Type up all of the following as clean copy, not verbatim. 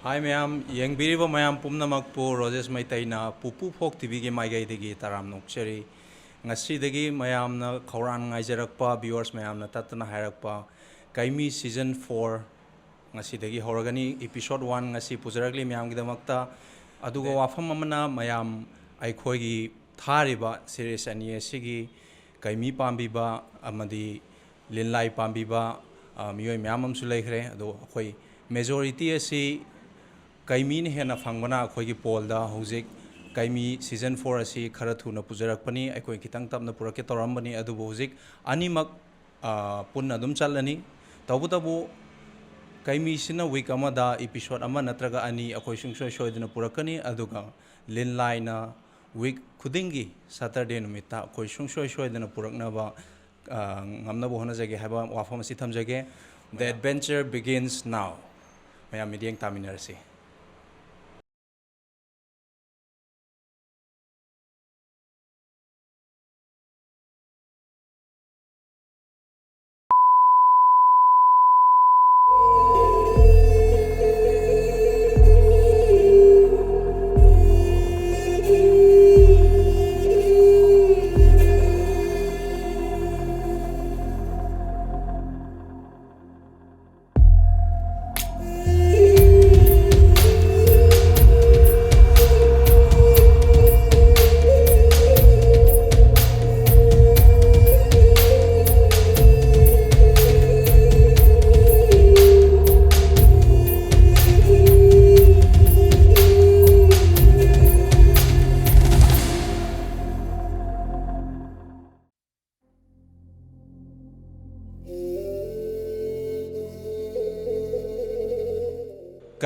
Hi ma'am, yengbiriba mayam pumnamakpo Roses Maitayna PUPU Folk TVgi maigaidagi taram nokcheri ngasidagi mayamna khauran ngaijarakpa viewers mayamna tatna hairakpa KEIMI season 4 ngasidagi horagani episode 1 ngasi pujaragli mayamgidamakta aduga wafam amana mayam aikhoigi thariba series ani asigi KEIMI pambiba amadi linlai pambiba miyoi mayam amsu leikre ado akhoi majority asi KEIMI hena fangwana akhoi gi polda hojik KEIMI season 4 asi khara thuna pujarakpani akhoi kitang tapna purake torambani adu hojik animak punna dum chalani tabu KEIMI sina week amada episode ama natraga ani akhoi sungsoi soidina purakani aduga linlai na week khudingi Saturday numita akhoi sungsoi soidina puraknaba ngamnabu honajage haba wafam asi thamjage. The adventure begins now. Mayam midiyang taminarsi.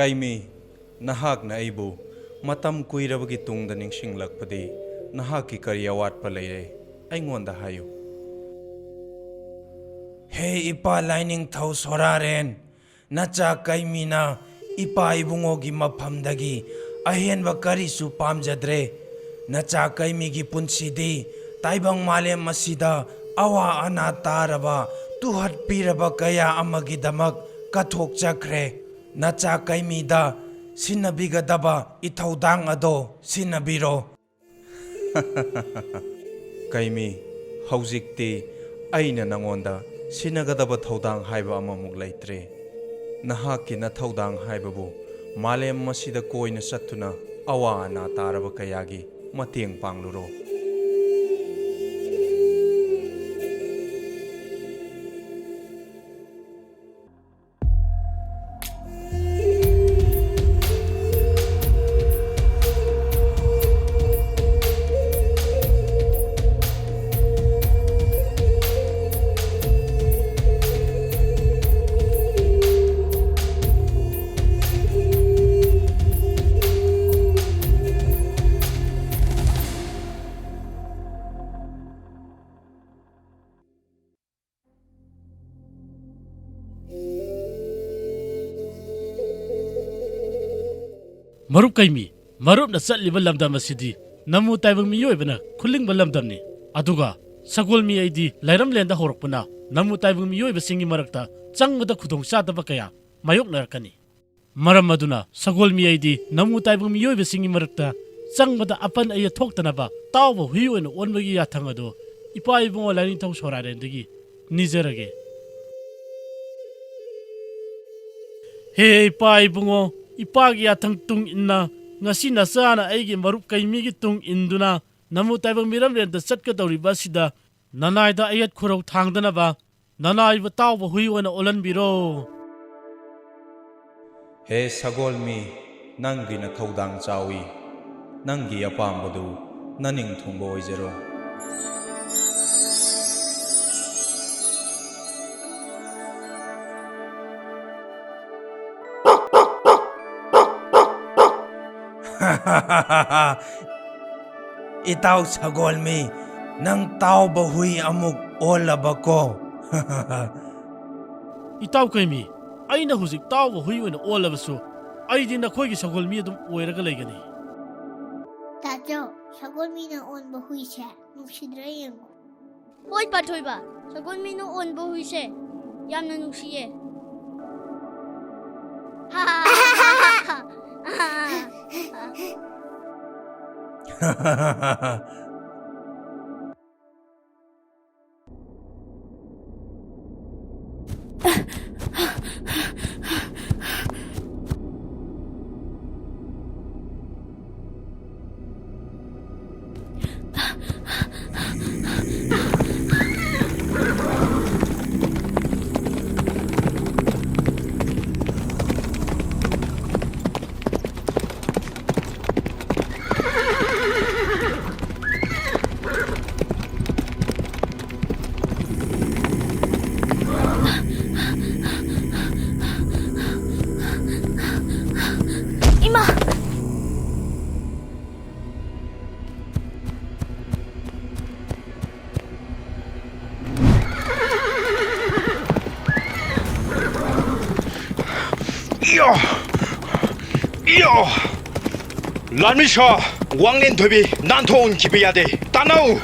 KEIMI, nahak na aibu, matam kuirabagi tungda ningsinglakpadi, nahaki kari awatpa leire, aingonda hayo. Hey ipa lining thau soraren, nacha KEIMI na ipa ibungogi maphamdagi, ahenba karisu pamjadre, nacha KEIMI gi punsidi, taibang malem masida, awa ana taraba, tuhat piraba kaya amagidamak, kathok chakre. Nacha KEIMI da sinabigadaba ithaudang ado sinabiro. KEIMI, haujikti, aina nangonda, sinagadaba thaudang haiba amamuk leitre. Nahaki na thaudang haibabu, malem masida koina satuna, awa na taraba kayagi, mateng pangluro. Marup KEIMI, marup na satliba lamdam asidi, namu taibang miyoibana khulingba lamdamni. Aduga, sagol mi aidi lairam lenda horokpuna, namu taibang miyoiba singi marakta, changmada khudong sadaba kaya, mayok narakani. Maram maduna, sagol mi aidi namu taibang miyoiba singi marakta, changmada apan aya thoktanaba, tawba huyoina onbagi yathangado, ipa ibungo laining thau sorarendagi, nijarage. Hey ipa ibungo, ipagi athang tung inna ngasi nasana aigi marup KEIMI gi tung induna namu taibang miram renda chatka tawriba sida nanaida ayat khurau thangdana ba nanai ba tawba huiwana olan biro. He sagolmi, nangi na thaudang chawi, nangi apambadu, naning thungba oijero. Itaw sagolmi, nang tawba hui amuk olabako. Itaw KEIMI, aina hujik tawba huiwana olabasu aidi nakhoigi sagolmi adum oiraga leigani. Tajo, sagolmina on bahuise, nuksidra yengo. Hoy pathoiba, sagolmina on bahuise, yamna nuksiye. Ha ha ha ha ha. Ima! Lanmisha, Wanglen Tobi, Nanton Kibiade, Tanau!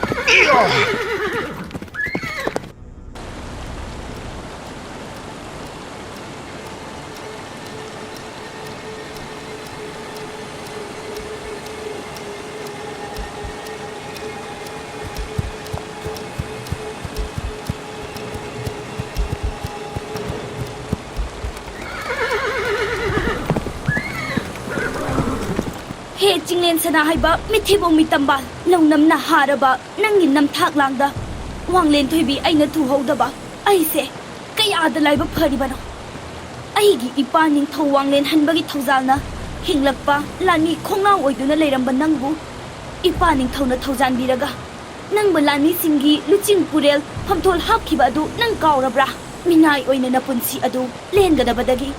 He Jinglen Sana Haiba, Mitibong Mitamba, Longnam na Haraba, Nangin Nam Tak Langda, Wanglen Tobi, Aina to Hodaba, I say, Kaya the Live of Puribano. Aigi Ipaning To Wanglen Hanbagi Tozana, Hinglakpa, Lani Konga Oiduna Layram Banangu, Ipaning Tona Tozan Biraga, Nangbalani Singi, Luchin Purel, Pamtol Hakibadu, Nangaurabra, Minai Oina Napunsi Adu, Lenga Badagi,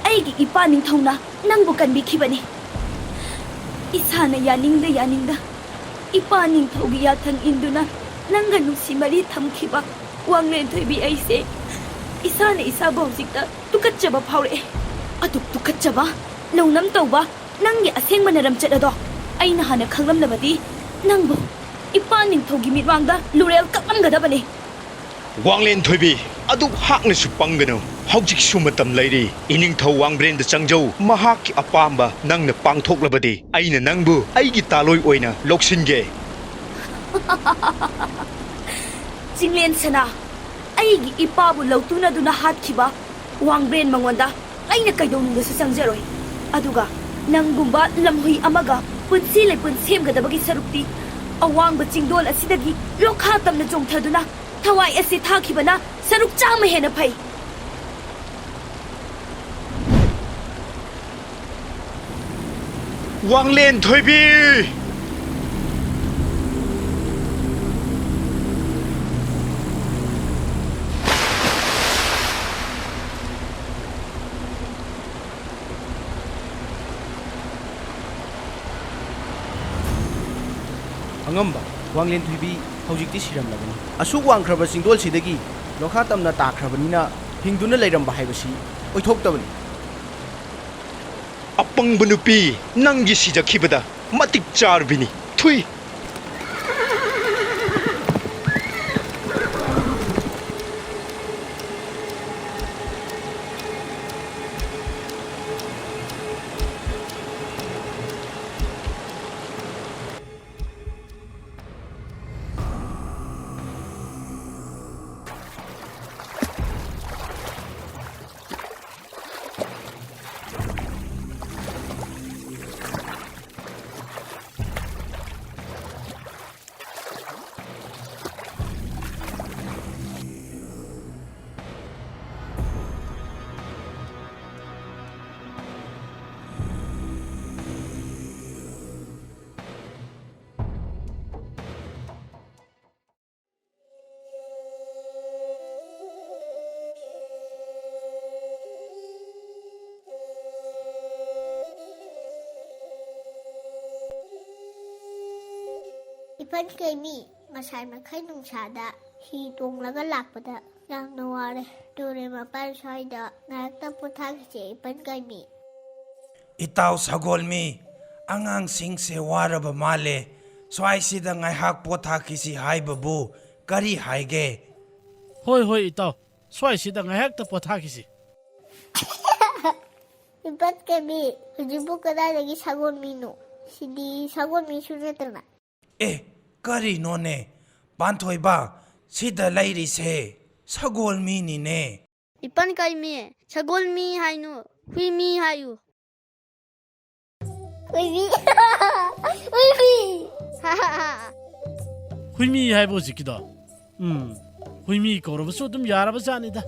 Aigi Ipaning Tona, Nangukan Bikibani. Isana yaninda ipaning thogi yathang induna nanga nusi mari thamkhiba Wanglen Tobi aise isana isa bawjikta tukachaba phawre atuk tukachaba longnam tawba nangi asengma naram chadado aina hana khanglamlabadi nangbo ipaning thogi mitwangda lurel kapamgadabani Wanglen Tobi, Adu Hakna Supangano, Hojik Sumatam Lady, Iningto Wangbrain the Changjo, Mahaki Apamba, Nang the Pangtok Labadi, Aina Nangbu, Aigi Taloi Oina, Loksinge. Jinglen Sana, Aigi Ipabu Lautuna Duna Hatkiba, Wangbrain Mangwanda, Aina Kaidong the Sangeroi, Aduga, Nangumba, Lamhui Amaga, Punsile Punsim Gadabagi Sarupti, a Wang but Jingdol Asidagi, Lokhatam the Jong Taduna. Tawai asi thakibana saruk chang me hena phai Wanglen Tobi! Angamba, Wanglen Tobi, Hojikti Siramlabani. Asuk Wangkraba Singdol Sidagi, Lokhatam na Takrabanina, Hingduna Layram Bahibasi, Oitoktabani. Apang Banupi, Nangi Sija Kibada, Matik Charbini, Tui. Ipan KEIMI, Masai Makai Nungshada, He Tung Laga Lapada, Yang Naware, Dure Mapan Shaida, Nakta Potaki, Ipan KEIMI. Itaw Sagolmi, Angang Singse Waraba Male, Swaisida Ngaihak Potakisi Haibabu, Kari Haige. Hoi itaw, swai sida ngayak ta pothakisi. Ipan KEIMI, Hujibu Kada Lagi Sagolmino, Sidi sagol mi sunetna. เอ๊ะกะรีโนเน่ปานถอยบ้าสิดาไลริเซสกอลมีนี่เน่ Ipan KEIMI sagol mi hainu hui mi hayu. Uivi. Uivi. หุยมีให้บ่สิกิดหุยมีก็รบสุดมยาระบซานี่ดา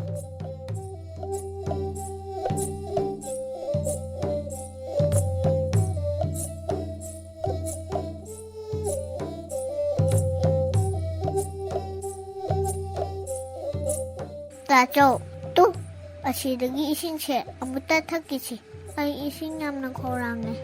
Tacho, tu, asidagi ising che, amuta thakichi. Ay ising yam ng korang ne.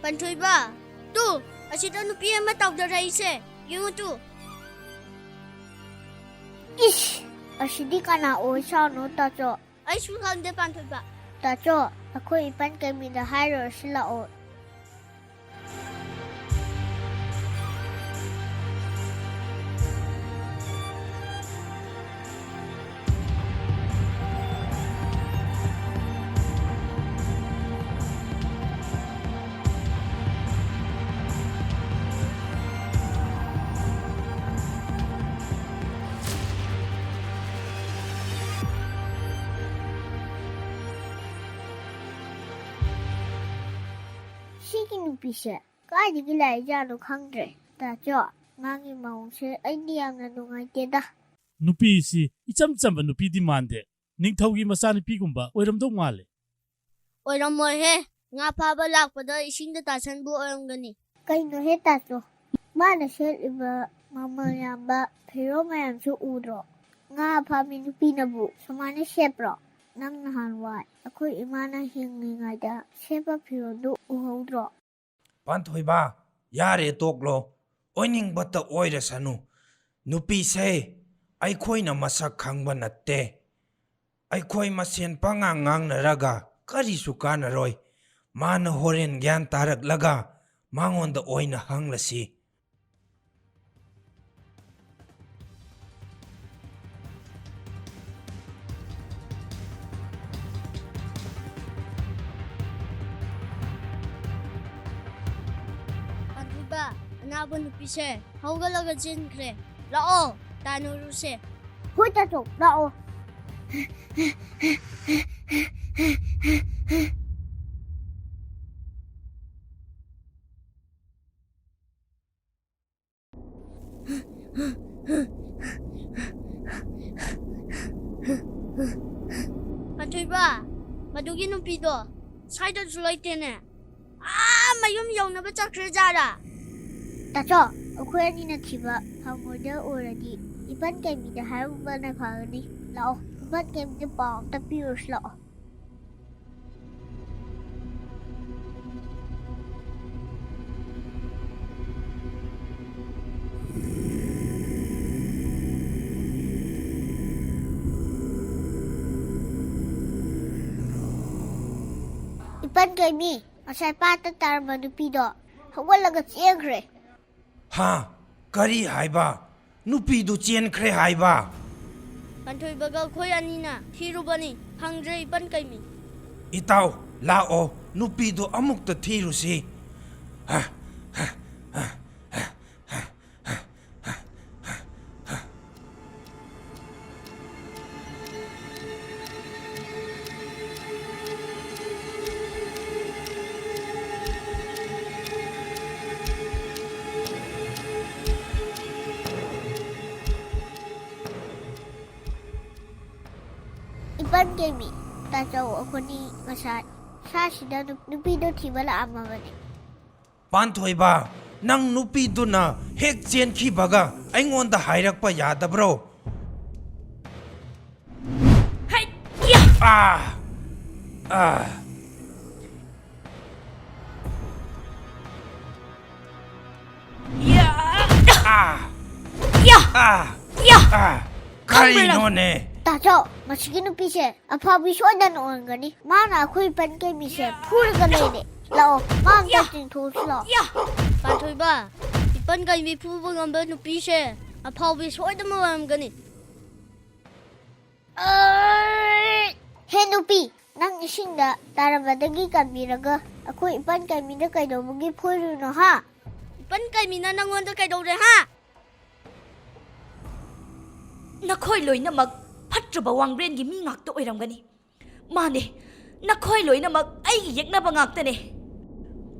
Pantoy ba? Tu, asita no PM matawag da raise. Yung tu. Ish! Asidi ka na o siya no, Tacho. Ay sulhan de pantoy ba? Tacho, ako ipan kami na hire sila o. Sige nupi siya. Kaya di gila dyan o kangre. Tacho, ngangi maong siya ay diyang nanungay tida. นุปีสิอิจำจำบันนุปีดีมันเดนิ่งทวีมาสานิปีกุมบะโอยรำดงมาเลย Oy ramoy he. Nga pa ba lakpada ising da tasan bu oyong gani. Kaya no he tacho. Mana siya iba mamayang ba pero mayang siya udro. Nga pa minupi na bu. Sumana siya bro. Nang nahanway. Ako imana hingi nga da. Siya pa pero do uhudro. ปานถอยบ้ายาเรตกโลโอ้ยนิงบัตตะโอยระสนุนุปีเซไอ้คอยน่ะมาสักขังบันนัดเตไอ้คอยมาเสียนปังงังนรากากะริสุกานรอยมานโฮเรนญาณตารักลกามางอนดะโอยน่ะหังละสิ Pantoy ba? Anabo no pise. Hawgalaga jin kre. Lao, tano ruse. Hoy tacho, lao. Pantoy ba? Madugin ng pido. Sayda sulay tene. Mayum yaw na ba toukhre jara? Tacho, ako yan inatiba. Hamoda already. Ipan kami na harap ba na kani? Lao, ipan kami na pa tapirus lao. Ipan kami, asay patatar manupido. Hawalaga siyegre. ฮะกะรีหายบ้านุปีดูเจียนเครหายบ้า Pantoy baga koy anina. Hiro bani. Hangdre ipan KEIMI. อีเต้าลาโอนุปีดูอมุกตะทีรุสิฮะ Ipan kami, tacho ako ni Masad. Sasida nupido tibala ama mani. ปานถอยบ้านังนุปีดูนะเฮกเจียนขี้บากะไอ้งอนตะหายรักปะยาดะบรอ Hay! Ya! อ่าอ่า Ya! อ่า Ya! อ่า Ya! อ่าใครโนเน่ Tacho, masigin ng pise. Apabiswa na noon gani. Mana ako ipan kami siya. Pura ka na ini. Lao, mga kating tools lao. Ya! Pantoy ba? Ipan KEIMI pu ba ngamba no pise. ꯑꯐꯥꯎꯕꯤ ꯁꯣꯏꯗꯅ ꯑꯣꯏꯔꯝꯒꯅꯤ ꯍꯦ ꯅꯨꯄꯤ ꯅꯪ ꯏꯁꯤꯡꯗ ꯇꯥꯔꯝꯕꯗꯒꯤ ꯀꯟꯕꯤꯔꯒ ꯑꯩꯈꯣꯏ ꯏꯄꯟ ꯀꯥꯏꯃꯤꯗ ꯀꯩꯗꯧꯕꯒꯤ ꯐꯣꯏꯔꯨꯅꯣ ꯍꯥ ꯏꯄꯟ ꯀꯥꯏꯃꯤꯅ ꯅꯪꯉꯣꯟꯗ ꯀꯩꯗꯧꯔꯦ ꯍꯥ ꯅꯈꯣꯏ ꯂꯣꯏꯅꯃꯛ ꯐꯠꯇ꯭ꯔꯕ ꯋꯥꯡꯕ꯭ꯔꯦꯟꯒꯤ ꯃꯤ ꯉꯥꯛꯇ ꯑꯣꯏꯔꯝꯒꯅꯤ ꯃꯥꯅꯦ ꯅꯈꯣꯏ ꯂꯣꯏꯅꯃꯛ ꯑꯩꯒꯤ ꯌꯦꯛꯅꯕ ꯉꯥꯛꯇꯅꯦ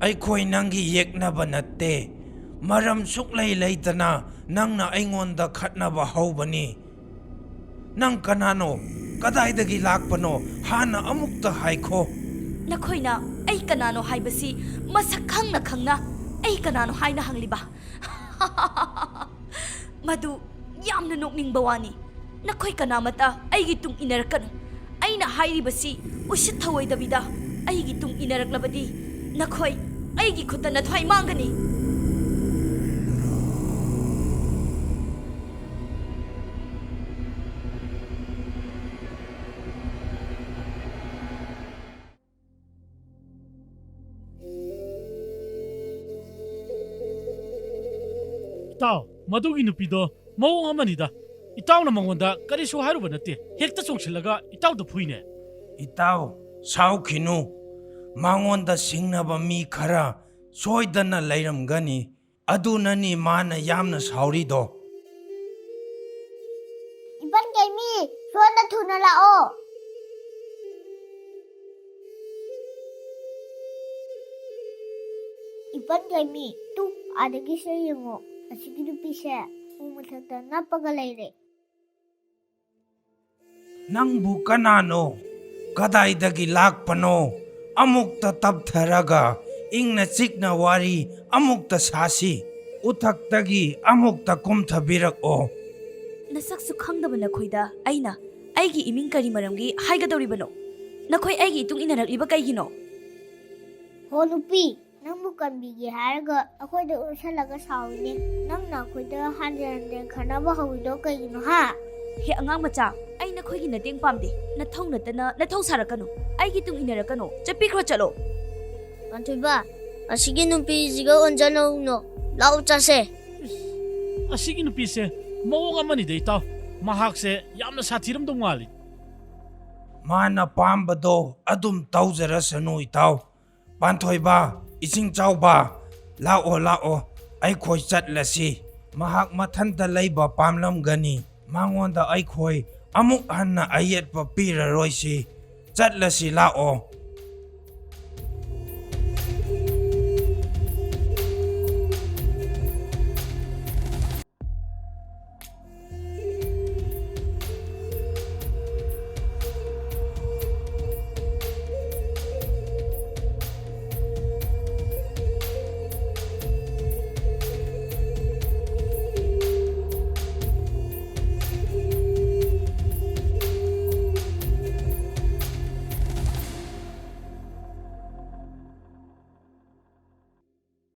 ꯑꯩꯈꯣꯏ ꯅꯪꯒꯤ ꯌꯦꯛꯅꯕ ꯅꯠꯇꯦ ꯃꯔꯝ ꯁꯨꯛꯂꯩ ꯂꯩꯇꯅ ꯅꯪꯅ ꯑꯩꯉꯣꯟꯗ ꯈꯠꯅꯕ ꯍꯧꯕꯅꯤ ꯅꯪ ꯀꯅꯥꯅꯣ ꯀꯗꯥꯏꯗꯒꯤ ꯂꯥꯛꯄꯅꯣ ꯍꯥꯟꯅ ꯑꯃꯨꯛꯇ ꯍꯥꯏꯈꯣ ꯅꯈꯣꯏꯅ ꯑꯩ ꯀꯅꯥꯅꯣ ꯍꯥꯏꯕꯁꯤ ꯃꯁꯛ ꯈꯪꯅ ꯈꯪꯅ ꯑꯩ ꯀꯅꯥꯅꯣ ꯍꯥꯏꯅ ꯍꯪꯂꯤꯕ ꯃꯗꯨ ꯌꯥꯝꯅ ꯅꯣꯛꯅꯤꯡꯕ ꯋꯥꯅꯤ ꯅꯈꯣꯏ ꯀꯅꯥꯃꯠꯇ ꯑꯩꯒꯤ ꯇꯨꯡ ꯏꯟꯅꯔꯛꯀꯅꯨ ꯑꯩꯅ ꯍꯥꯏꯔꯤꯕꯁꯤ ꯎꯁꯤꯠ ꯊꯑꯣꯏꯗꯕꯤꯗ ꯑꯩꯒꯤ ꯇꯨꯡ ꯏꯟꯅꯔꯛꯂꯕꯗꯤ ꯅꯈꯣꯏ ꯑꯩꯒꯤ ꯈꯨꯠꯇ ꯅꯊ꯭ꯋꯥꯏ ꯃꯥꯡꯒꯅꯤ ꯏꯇꯥꯎ ꯃꯗꯨꯒꯤ ꯅꯨꯄꯤꯗꯣ ꯃꯑꯣꯡ ꯑꯃꯅꯤꯗ ꯏꯇꯥꯎꯅ ꯃꯉꯣꯟꯗ ꯀꯔꯤꯁꯨ ꯍꯥꯏꯔꯨꯕ ꯅꯠꯇꯦ ꯍꯦꯛꯇ ꯆꯣꯡꯁꯤꯜꯂꯒ ꯏꯇꯥꯎꯗ ꯐꯨꯏꯅꯦ ꯏꯇꯥꯎ ꯁꯥꯎꯈꯤꯅꯨ ꯃꯉꯣꯟꯗ ꯁꯤꯡꯅꯕ ꯃꯤ ꯈꯔ ꯁꯣꯏꯗꯅ ꯂꯩꯔꯝꯒꯅꯤ ꯑꯗꯨꯅꯅꯤ ꯃꯥꯅ ꯌꯥꯝꯅ ꯁꯥꯎꯔꯤꯗꯣ 이번 게임이 수원다 투나라오 이번 게임이 뚝 아득이 쓰이고 아시기도 피세 우무탁다 나빠가 레이레 ꯅꯪꯕꯨ ꯀꯅꯥꯅꯣ ꯀꯗꯥꯏꯗꯒꯤ ꯂꯥꯛꯄꯅꯣ ꯑꯃꯨꯛꯇ ꯇꯞꯊꯔꯒ ꯏꯪꯅ ꯆꯤꯛꯅ ꯋꯥꯔꯤ ꯑꯃꯨꯛꯇ ꯁꯥꯁꯤ ꯎꯊꯛꯇꯒꯤ ꯑꯃꯨꯛꯇ ꯀꯨꯝꯊꯕꯤꯔꯛꯑꯣ ꯅꯁꯛꯁꯨ ꯈꯪꯗꯕ ꯅꯈꯣꯏꯗ ꯑꯩꯅ ꯑꯩꯒꯤ ꯏꯃꯤꯡ ꯀꯔꯤ ꯃꯔꯝꯒꯤ ꯍꯥꯏꯒꯗꯧꯔꯤꯕꯅꯣ ꯅꯈꯣꯏ ꯑꯩꯒꯤ ꯏꯇꯨꯡ ꯏꯟꯅꯔꯛꯂꯤꯕ ꯀꯩꯒꯤꯅꯣ ꯍꯣ ꯅꯨꯄꯤ ꯅꯪꯕꯨ ꯀꯟꯕꯤꯒꯦ ꯍꯥꯏꯔꯒ ꯑꯩꯈꯣꯏꯗ ꯎꯔꯁꯜꯂꯒ ꯁꯥꯎꯏꯅꯦ ꯅꯪꯅ ꯑꯩꯈꯣꯏꯗ ꯍꯟꯖꯤꯟ ꯍꯟꯖꯤꯟ ꯈꯠꯅꯕ ꯍꯧꯔꯤꯗꯣ ꯀꯩꯒꯤꯅꯣ ꯍꯥ ꯍꯦ ꯑꯉꯥꯡ ꯃꯆꯥ ꯑꯩ ꯅꯈꯣꯏꯒꯤ ꯃꯇꯦꯡ ꯄꯥꯝꯗꯦ ꯅꯊꯧ ꯅꯠꯇꯅ ꯅꯊꯧ ꯁꯥꯔꯛꯀꯅꯨ ꯑꯩꯒꯤ ꯇꯨꯡ ꯏꯟꯅꯔꯛꯀꯅꯨ ꯆꯠꯄꯤꯈ꯭ꯔꯣ ꯆꯠꯂꯣ ꯄꯥꯟꯊꯣꯏꯕ ꯑꯁꯤꯒꯤ ꯅꯨꯄꯤꯁꯤꯒ ꯑꯣꯟꯖꯅꯧꯅꯣ ꯂꯥꯛꯑꯣ ꯆꯠꯁꯦ ꯑꯁꯤꯒꯤ ꯅꯨꯄꯤꯁꯦ ꯃꯑꯣꯡ ꯑꯃꯅꯤꯗ ꯏꯇꯥꯎ ꯃꯍꯥꯛꯁꯦ ꯌꯥꯝꯅ ꯁꯥꯊꯤꯔꯝꯗꯧ ꯃꯥꯜꯂꯤ ꯃꯥꯅ ꯄꯥꯝꯕꯗꯣ ꯑꯗꯨꯝ ꯇꯧꯖꯔꯁꯅꯨ ꯏꯇꯥꯎ ꯄꯥꯟꯊꯣꯏꯕ ꯏꯁꯤꯡ ꯆꯥꯎꯕ ꯂꯥꯛꯑꯣ ꯂꯥꯛꯑꯣ ꯑꯩꯈꯣꯏ ꯆꯠꯂꯁꯤ ꯃꯍꯥꯛ ꯃꯊꯟꯇ ꯂꯩꯕ ꯄꯥꯝꯂꯝꯒꯅꯤ ꯃꯉꯣꯟꯗ ꯑꯩꯈꯣꯏ ꯑꯃꯨꯛ ꯍꯟꯅ ꯑꯌꯦꯠꯄ ꯄꯤꯔꯔꯣꯏꯁꯤ ꯆꯠꯂꯁꯤ ꯂꯥꯛꯑꯣ